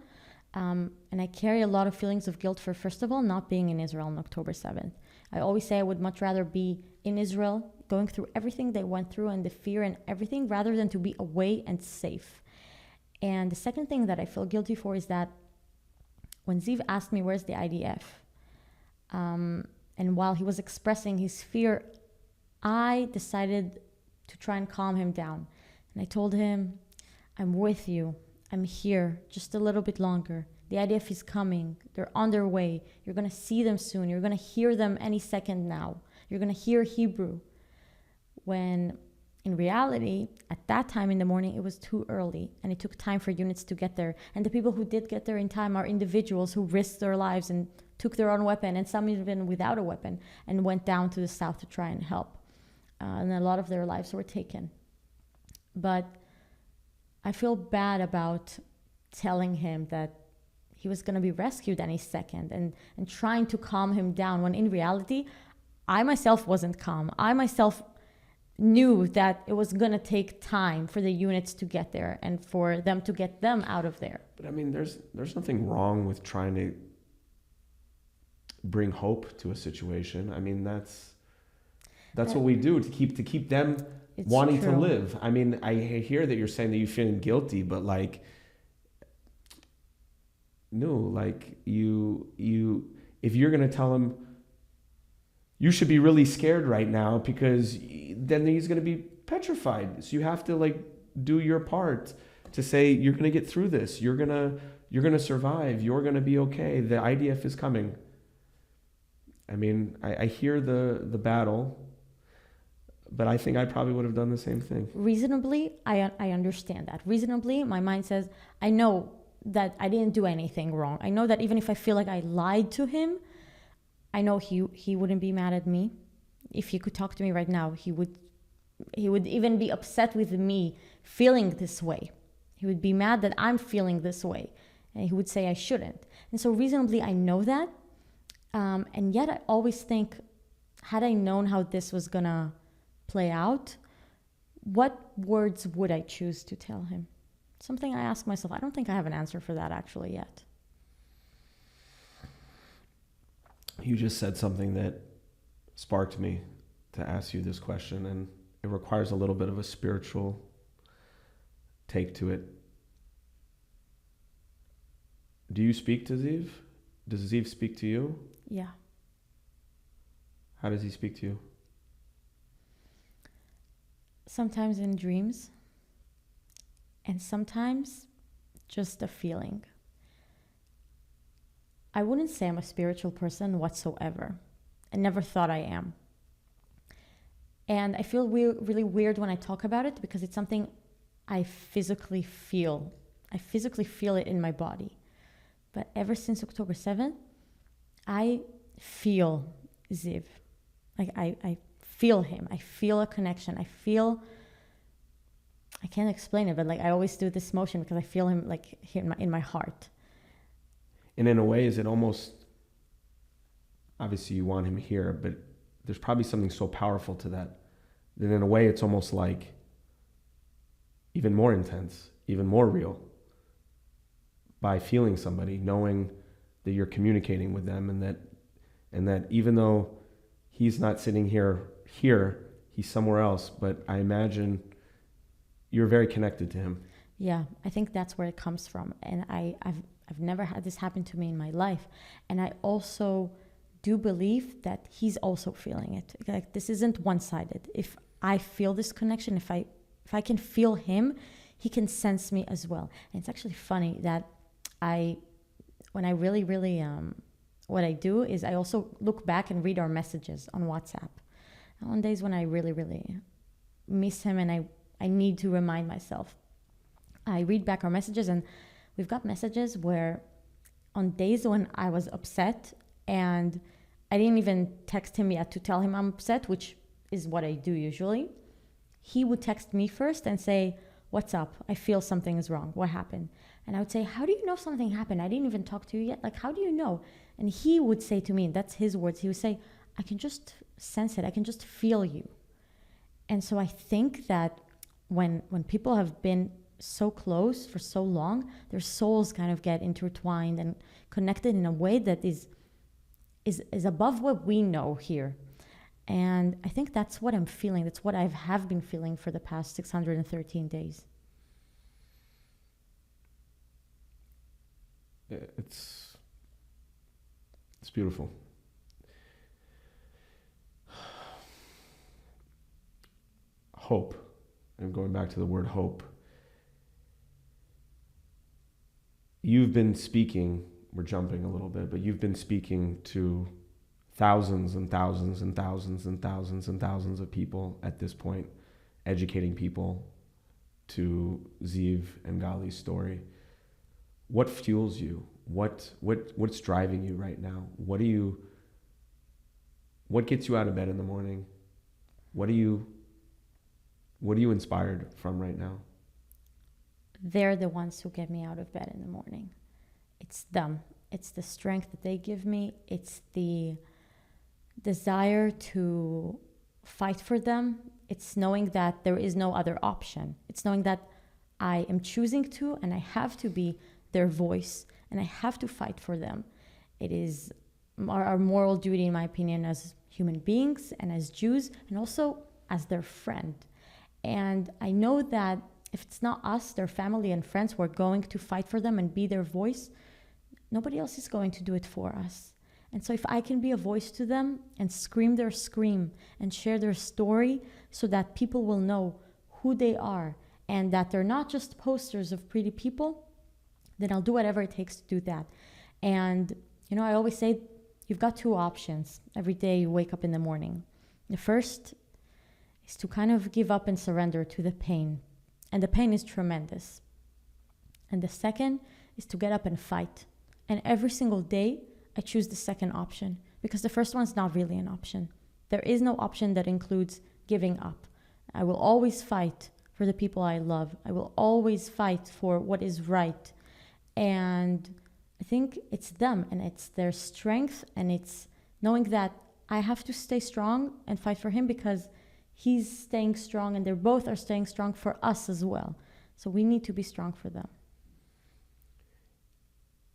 B: And I carry a lot of feelings of guilt for, first of all, not being in Israel on October 7th. I always say I would much rather be in Israel, going through everything they went through and the fear and everything, rather than to be away and safe. And the second thing that I feel guilty for is that when Ziv asked me, where's the IDF? And while he was expressing his fear, I decided to try and calm him down. And I told him, I'm with you. I'm here just a little bit longer. The IDF is coming. They're on their way. You're going to see them soon. You're going to hear them any second now. You're going to hear Hebrew. When in reality, at that time in the morning, it was too early and it took time for units to get there. And the people who did get there in time are individuals who risked their lives and took their own weapon, and some even without a weapon, and went down to the south to try and help. And a lot of their lives were taken. But I feel bad about telling him that he was going to be rescued any second and trying to calm him down, when in reality, I myself wasn't calm. I myself knew that it was going to take time for the units to get there and for them to get them out of there.
A: But I mean, there's nothing wrong with trying to bring hope to a situation. I mean, that's what we do to keep them wanting to live. I mean, I hear that you're saying that you're feeling guilty, but you if you're going to tell him you should be really scared right now, because then he's going to be petrified. So you have to do your part to say, you're going to get through this. You're going to survive. You're going to be okay. The IDF is coming. I mean, I hear the battle, but I think I probably would have done the same thing.
B: Reasonably, I understand that. Reasonably, my mind says, I know that I didn't do anything wrong. I know that even if I feel like I lied to him, I know he wouldn't be mad at me. If he could talk to me right now, he would even be upset with me feeling this way. He would be mad that I'm feeling this way. And he would say I shouldn't. And so reasonably, I know that. And yet I always think, had I known how this was going to play out, what words would I choose to tell him? Something I ask myself. I don't think I have an answer for that actually yet.
A: You just said something that sparked me to ask you this question, and it requires a little bit of a spiritual take to it. Do you speak to Ziv? Does Ziv speak to you?
B: Yeah.
A: How does he speak to you?
B: Sometimes in dreams, and sometimes just a feeling. I wouldn't say I'm a spiritual person whatsoever. I never thought I am. And I feel really weird when I talk about it, because it's something I physically feel. I physically feel it in my body. But ever since October 7th, I feel Ziv. Like I feel him. I feel a connection. I can't explain it, but like I always do this motion because I feel him like here in my heart.
A: And in a way, is it almost, obviously you want him here, but there's probably something so powerful to that in a way it's almost like even more intense, even more real, by feeling somebody, knowing that you're communicating with them, and that even though he's not sitting here, he's somewhere else, but I imagine you're very connected to him.
B: Yeah, I think that's where it comes from. And I've never had this happen to me in my life. And I also do believe that he's also feeling it. Like this isn't one-sided. If I feel this connection, if I can feel him, he can sense me as well. And it's actually funny that when I really, what I do is I also look back and read our messages on WhatsApp. And on days when I really, really miss him and I need to remind myself, I read back our messages, and we've got messages where on days when I was upset and I didn't even text him yet to tell him I'm upset, which is what I do usually, he would text me first and say, "What's up? I feel something is wrong. What happened?" And I would say, "How do you know something happened? I didn't even talk to you yet. Like, how do you know?" And he would say to me, and that's his words, he would say, "I can just sense it. I can just feel you." And so I think that when people have been so close for so long, their souls kind of get intertwined and connected in a way that is above what we know here. And I think that's what I'm feeling. That's what I have been feeling for the past 613 days.
A: It's beautiful. Hope. I'm going back to the word hope. You've been speaking, we're jumping a little bit, but you've been speaking to thousands and thousands and thousands and thousands and thousands of people at this point, educating people to Ziv and Gali's story. What fuels you? What's driving you right now? What gets you out of bed in the morning? What are you inspired from right now?
B: They're the ones who get me out of bed in the morning. It's them. It's the strength that they give me. It's the desire to fight for them. It's knowing that there is no other option. It's knowing that I am choosing to, and I have to be their voice, and I have to fight for them. It is our moral duty, in my opinion, as human beings and as Jews, and also as their friend. And I know that if it's not us, their family and friends who are going to fight for them and be their voice, nobody else is going to do it for us. And so if I can be a voice to them and scream their scream and share their story so that people will know who they are and that they're not just posters of pretty people, then I'll do whatever it takes to do that. And, I always say you've got two options every day you wake up in the morning. The first is to kind of give up and surrender to the pain. And the pain is tremendous. And the second is to get up and fight. And every single day, I choose the second option because the first one's not really an option. There is no option that includes giving up. I will always fight for the people I love. I will always fight for what is right. And I think it's them and it's their strength and it's knowing that I have to stay strong and fight for him because he's staying strong and they both are staying strong for us as well. So we need to be strong for them.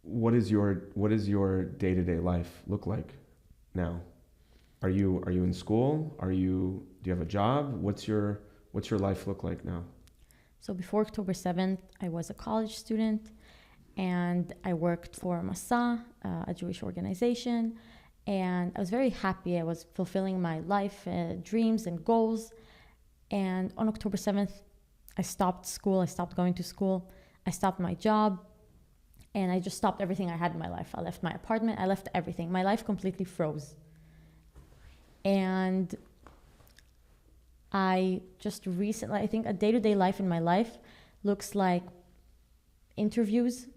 A: What is your day-to-day life look like now? Are you in school? Do you have a job? What's your life look like now?
B: So before October 7th, I was a college student and I worked for Masa, a Jewish organization. And I was very happy. I was fulfilling my life, dreams and goals. And on October 7th, I stopped school. I stopped going to school. I stopped my job. And I just stopped everything I had in my life. I left my apartment. I left everything. My life completely froze. And I just recently, I think a day-to-day life in my life looks like interviews,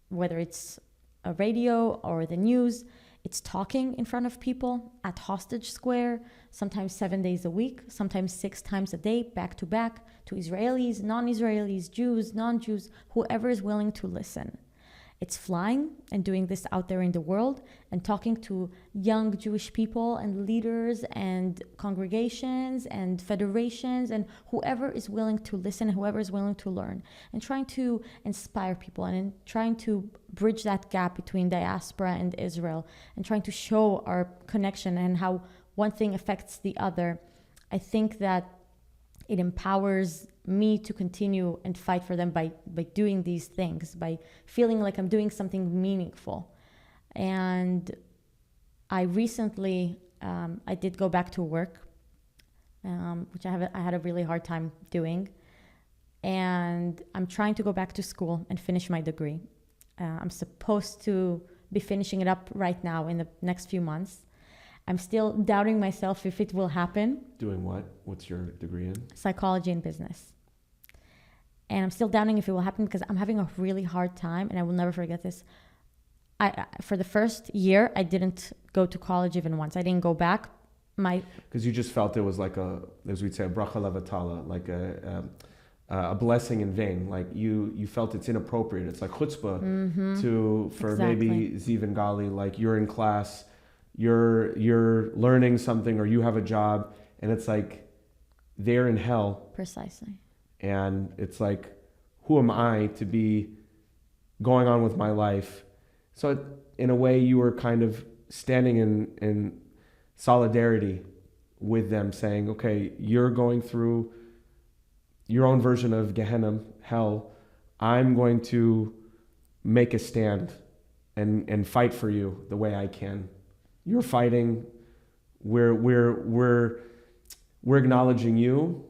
B: whether it's a radio or the news. It's talking in front of people at Hostage Square, sometimes 7 days a week, sometimes 6 times a day, back to back, to Israelis, non-Israelis, Jews, non-Jews, whoever is willing to listen. It's flying and doing this out there in the world and talking to young Jewish people and leaders and congregations and federations and whoever is willing to listen, whoever is willing to learn, and trying to inspire people and trying to bridge that gap between diaspora and Israel and trying to show our connection and how one thing affects the other. I think that it empowers me to continue and fight for them by doing these things, by feeling like I'm doing something meaningful. And I recently, I did go back to work, which I had a really hard time doing. And I'm trying to go back to school and finish my degree. I'm supposed to be finishing it up right now in the next few months. I'm still doubting myself if it will happen.
A: Doing what? What's your degree in?
B: Psychology and business. And I'm still doubting if it will happen because I'm having a really hard time, and I will never forget this. For the first year, I didn't go to college even once. I didn't go back.
A: Because you just felt it was like as we'd say, a bracha levatala, like a blessing in vain. Like you felt it's inappropriate. It's like chutzpah for
B: exactly.
A: Maybe Ziv and Gali, like you're in class, you're learning something, or you have a job, and it's like they're in hell.
B: Precisely.
A: And it's like, who am I to be going on with my life? So in a way, you were kind of standing in solidarity with them, saying, okay, you're going through your own version of Gehenna, hell. I'm going to make a stand and fight for you the way I can. You're fighting. We're acknowledging you.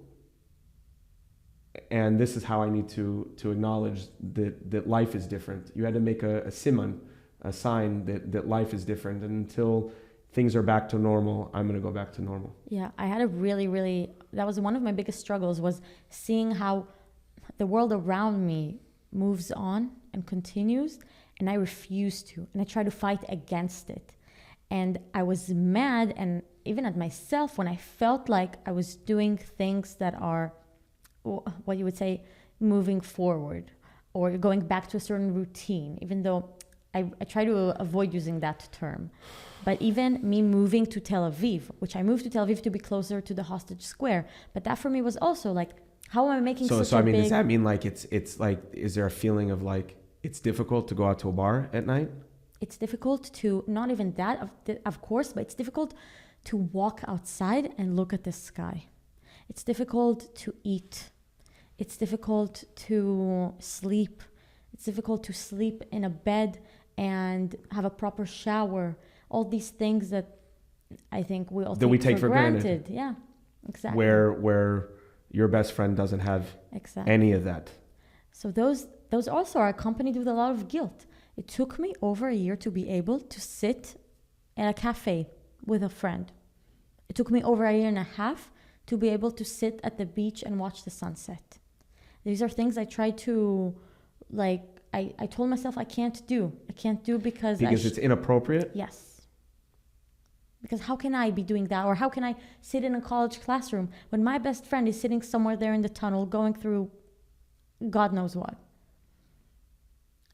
A: And this is how I need to acknowledge that life is different. You had to make a siman, a sign that life is different. And until things are back to normal, I'm going to go back to normal.
B: Yeah, I had a really, that was one of my biggest struggles, was seeing how the world around me moves on and continues, and I refuse to. And I try to fight against it. And I was mad, and even at myself, when I felt like I was doing things that are, what you would say, moving forward or going back to a certain routine, even though I try to avoid using that term. But even me moving to Tel Aviv, which I moved to Tel Aviv to be closer to the Hostage Square, but that for me was also like, how am I making such a big...
A: does that mean like it's like, is there a feeling of like, it's difficult to go out to a bar at night?
B: It's difficult to, not even that, of course, but it's difficult to walk outside and look at the sky. It's difficult to eat. It's difficult to sleep. It's difficult to sleep in a bed and have a proper shower. All these things that I think we all take for granted. Yeah, exactly.
A: Where your best friend doesn't have any of that.
B: So those also are accompanied with a lot of guilt. It took me over a year to be able to sit at a cafe with a friend. It took me over a year and a half to be able to sit at the beach and watch the sunset. These are things I tried to, like, I told myself I can't do. I can't do because
A: it's inappropriate?
B: Yes. Because how can I be doing that? Or how can I sit in a college classroom when my best friend is sitting somewhere there in the tunnel going through God knows what?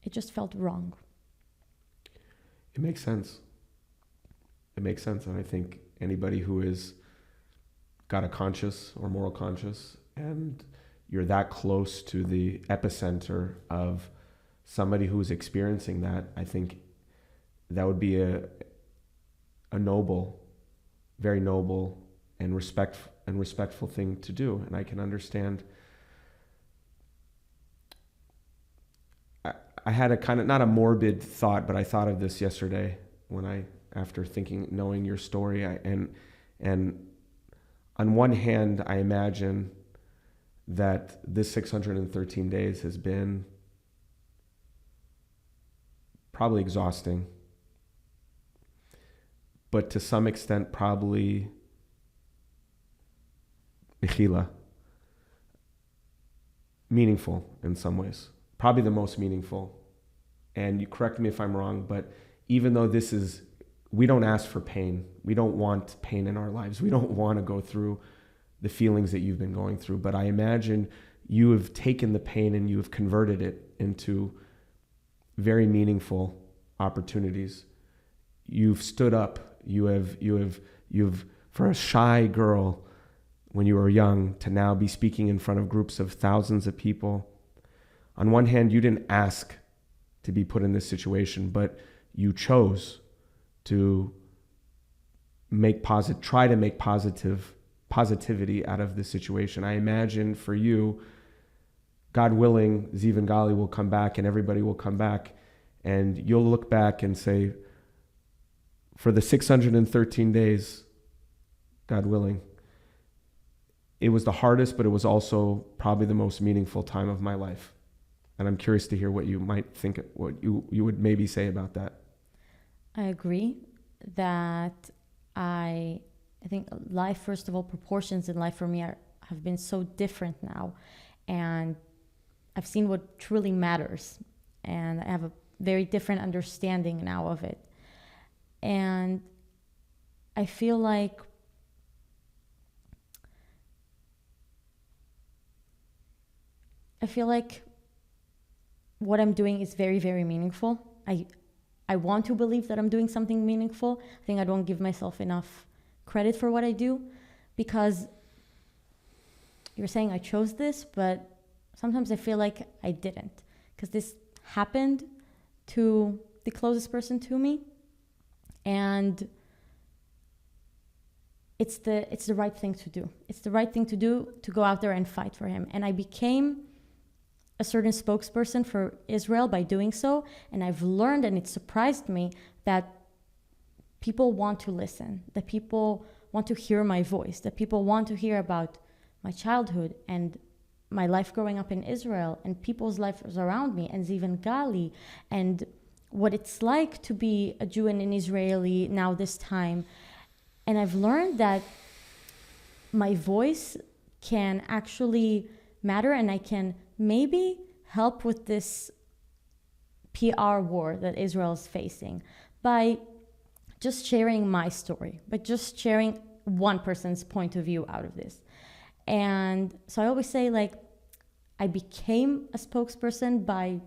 B: It just felt wrong.
A: It makes sense. It makes sense. And I think anybody who is got a conscience or moral conscience, and you're that close to the epicenter of somebody who's experiencing that, I think that would be a noble, very noble and respectful thing to do. And I can understand. I had a kind of, not a morbid thought, but I thought of this yesterday after knowing your story. And on one hand, I imagine that this 613 days has been probably exhausting, but to some extent, probably meaningful in some ways. Probably the most meaningful. And you correct me if I'm wrong, but even though this is we don't ask for pain. We don't want pain in our lives. We don't want to go through the feelings that you've been going through. But I imagine you have taken the pain and you have converted it into very meaningful opportunities. You've stood up. You've for a shy girl when you were young to now be speaking in front of groups of thousands of people. On one hand, you didn't ask to be put in this situation, but you chose to try to make positivity out of the situation. I imagine for you, God willing, Ziv and Gali will come back and everybody will come back, and you'll look back and say, for the 613 days, God willing, it was the hardest, but it was also probably the most meaningful time of my life. And I'm curious to hear what you might think, what you would maybe say about that.
B: I agree that I think life, first of all, proportions in life for me have been so different now. And I've seen what truly matters. And I have a very different understanding now of it. And I feel like what I'm doing is very, very meaningful. I want to believe that I'm doing something meaningful. I think I don't give myself enough credit for what I do, because you're saying I chose this, but sometimes I feel like I didn't, because this happened to the closest person to me, and it's the right thing to do. It's the right thing to do, to go out there and fight for him. And I became a certain spokesperson for Israel by doing so, and I've learned, and it surprised me, that people want to listen, that people want to hear my voice, that people want to hear about my childhood and my life growing up in Israel and people's lives around me, and Ziv and Gali, and what it's like to be a Jew and an Israeli now this time. And I've learned that my voice can actually matter, and I can maybe help with this PR war that Israel is facing by just sharing my story, by just sharing one person's point of view out of this. And so I always say, like, I became a spokesperson by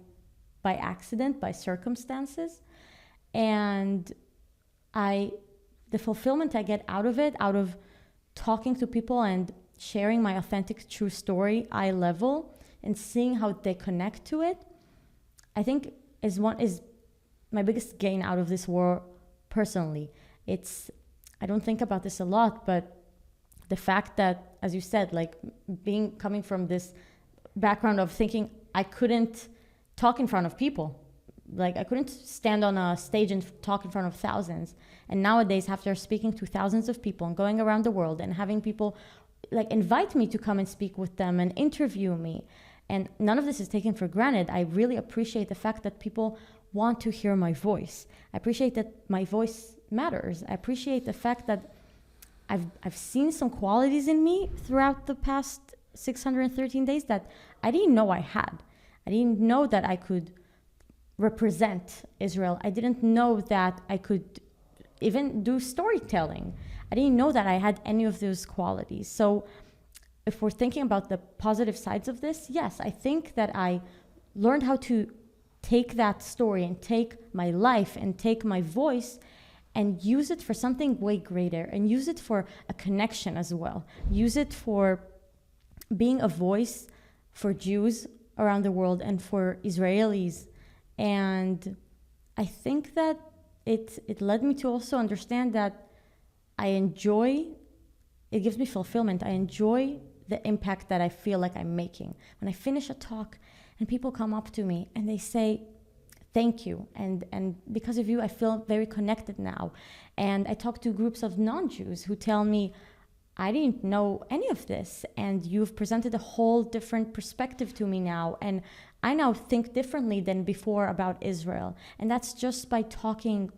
B: accident, by circumstances, and the fulfillment I get out of it, out of talking to people and sharing my authentic, true story, eye level, and seeing how they connect to it, I think is my biggest gain out of this war personally. I don't think about this a lot, but the fact that, as you said, like coming from this background of thinking I couldn't talk in front of people, like I couldn't stand on a stage and talk in front of thousands. And nowadays, after speaking to thousands of people and going around the world and having people like invite me to come and speak with them and interview me, and none of this is taken for granted. I really appreciate the fact that people want to hear my voice. I appreciate that my voice matters. I appreciate the fact that I've seen some qualities in me throughout the past 613 days that I didn't know I had. I didn't know that I could represent Israel. I didn't know that I could even do storytelling. I didn't know that I had any of those qualities. So if we're thinking about the positive sides of this, yes, I think that I learned how to take that story and take my life and take my voice and use it for something way greater, and use it for a connection as well. Use it for being a voice for Jews around the world and for Israelis. And I think that it led me to also understand that it gives me fulfillment. I enjoy the impact that I feel like I'm making. When I finish a talk and people come up to me and they say, thank you, and because of you, I feel very connected now. And I talk to groups of non-Jews who tell me, I didn't know any of this, and you've presented a whole different perspective to me now, and I now think differently than before about Israel. And that's just by talking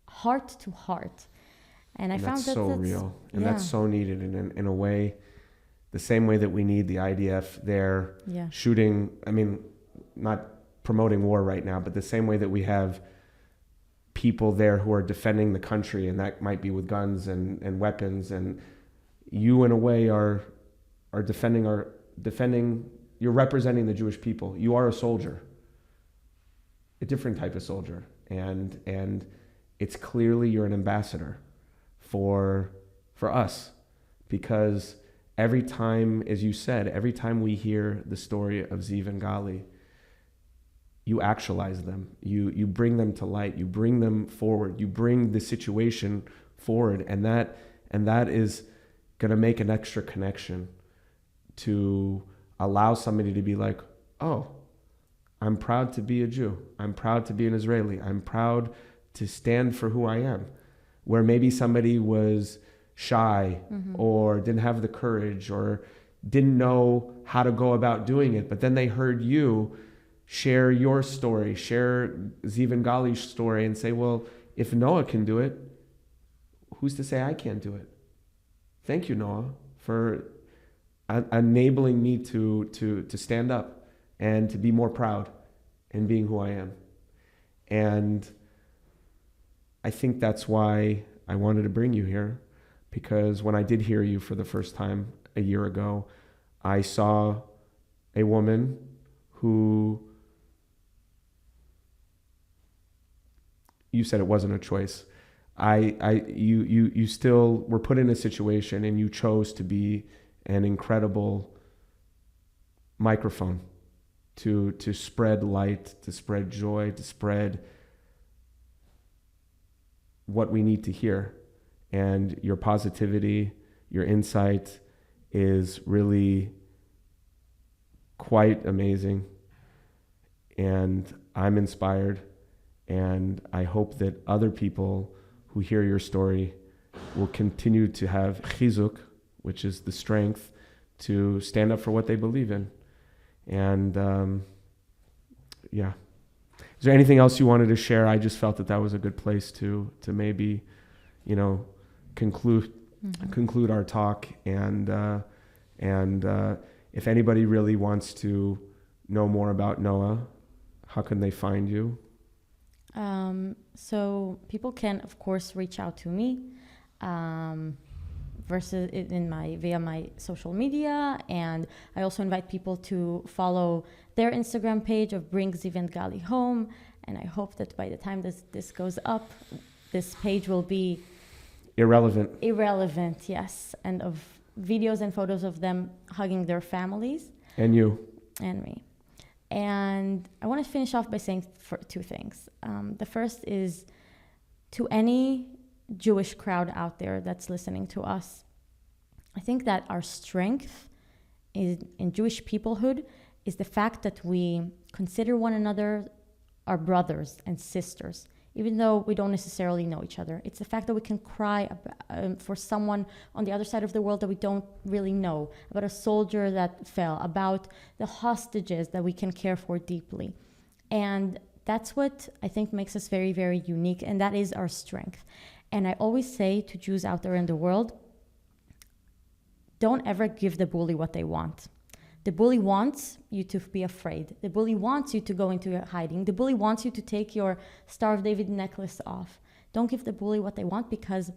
B: heart to heart. And I found
A: that's so real, and that's so needed in a way, the same way that we need the IDF there shooting, I mean, not promoting war right now, but the same way that we have people there who are defending the country, and that might be with guns and weapons, and you in a way are defending, you're representing the Jewish people. You are a soldier, a different type of soldier, and it's clearly you're an ambassador for us, because every time, as you said, every time we hear the story of Ziv and Gali, you actualize them, you bring them to light, you bring them forward, you bring the situation forward, and that is going to make an extra connection to allow somebody to be like, oh, I'm proud to be a Jew, I'm proud to be an Israeli, I'm proud to stand for who I am. Where maybe somebody was shy or didn't have the courage or didn't know how to go about doing it, but then they heard you share your story, share Ziv and Gali's story, and say, well, if Noah can do it, who's to say I can't do it? Thank you, Noah, for enabling me to stand up and to be more proud in being who I am. And I think that's why I wanted to bring you here, because when I did hear you for the first time a year ago, I saw a woman who, you said it wasn't a choice. You still were put in a situation, and you chose to be an incredible microphone to spread light, to spread joy, to spread what we need to hear. And your positivity, your insight is really quite amazing. And I'm inspired. And I hope that other people who hear your story will continue to have chizuk, which is the strength to stand up for what they believe in. And yeah. Is there anything else you wanted to share? I just felt that was a good place to maybe, conclude our talk. And if anybody really wants to know more about Noah, how can they find you?
B: So people can, of course, reach out to me via my social media, and I also invite people to follow their Instagram page of Bring Ziv and Gali Home, and I hope that by the time this goes up, this page will be irrelevant, yes, and of videos and photos of them hugging their families.
A: And you.
B: And me. And I want to finish off by saying two things. The first is, to any Jewish crowd out there that's listening to us, I think that our strength in Jewish peoplehood is the fact that we consider one another our brothers and sisters, even though we don't necessarily know each other. It's the fact that we can cry for someone on the other side of the world that we don't really know, about a soldier that fell, about the hostages that we can care for deeply. And that's what I think makes us very, very unique, and that is our strength. And I always say to Jews out there in the world, don't ever give the bully what they want. The bully wants you to be afraid. The bully wants you to go into hiding. The bully wants you to take your Star of David necklace off. Don't give the bully what they want, because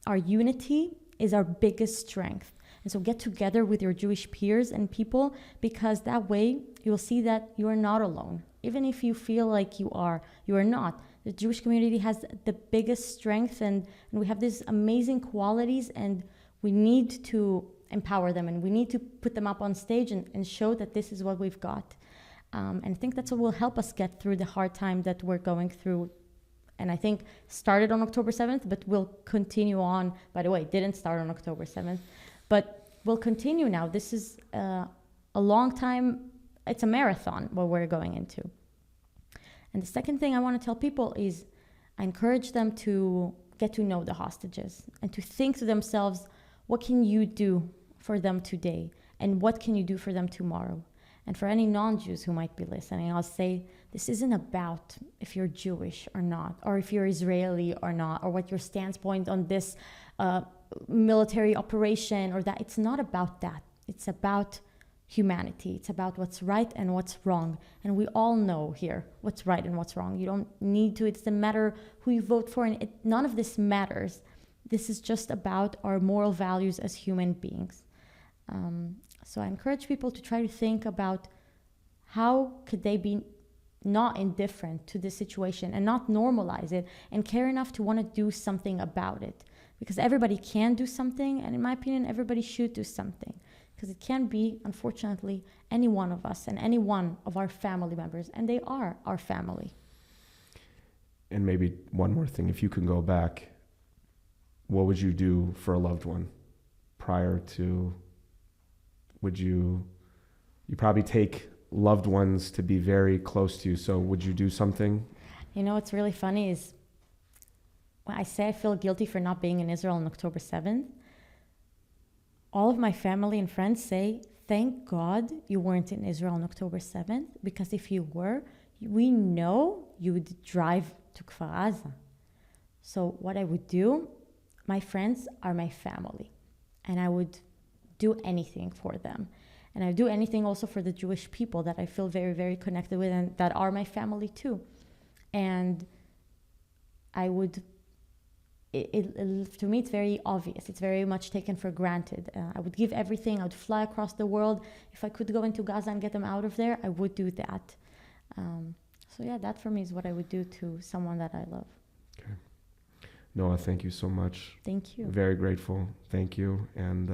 B: our unity is our biggest strength. And so get together with your Jewish peers and people, because that way you'll see that you are not alone. Even if you feel like you are not. The Jewish community has the biggest strength, and we have these amazing qualities, and we need to empower them, and we need to put them up on stage and show that this is what we've got. And I think that's what will help us get through the hard time that we're going through. And I think started on October 7th, but will continue on. By the way, didn't start on October 7th, but will continue now. This is a long time. It's a marathon what we're going into. And the second thing I want to tell people is I encourage them to get to know the hostages and to think to themselves, what can you do for them today? And what can you do for them tomorrow? And for any non-Jews who might be listening, I'll say, this isn't about if you're Jewish or not, or if you're Israeli or not, or what your standpoint on this military operation or that. It's not about that. It's about humanity. It's about what's right and what's wrong. And we all know here what's right and what's wrong. You don't need to. It's the matter who you vote for, and none of this matters. This is just about our moral values as human beings. So I encourage people to try to think about how could they be not indifferent to this situation and not normalize it and care enough to want to do something about it. Because everybody can do something, and in my opinion, everybody should do something. Because it can be, unfortunately, any one of us and any one of our family members, and they are our family.
A: And maybe one more thing, if you can go back, what would you do for a loved one prior to, you probably take loved ones to be very close to you, so would you do something?
B: You know, what's really funny is when I say I feel guilty for not being in Israel on October 7th, all of my family and friends say, thank God you weren't in Israel on October 7th, because if you were, we know you would drive to Kfar Aza. So what I would do, my friends are my family, and I would do anything for them. And I would do anything also for the Jewish people that I feel very, very connected with and that are my family too. And I would, to me, it's very obvious. It's very much taken for granted. I would give everything. I would fly across the world. If I could go into Gaza and get them out of there, I would do that. So yeah, that for me is what I would do to someone that I love.
A: Okay. Noa, thank you so much.
B: Thank you.
A: Very grateful. Thank you. And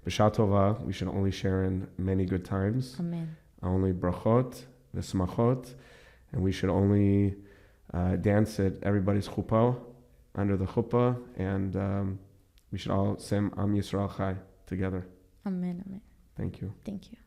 A: B'Shah Tova, we should only share in many good times.
B: Amen.
A: Only brachot, v'smachot, and we should only dance at everybody's chuppah, under the chuppah, and we should all sing Am Yisrael Chai together.
B: Amen. Amen.
A: Thank you.
B: Thank you.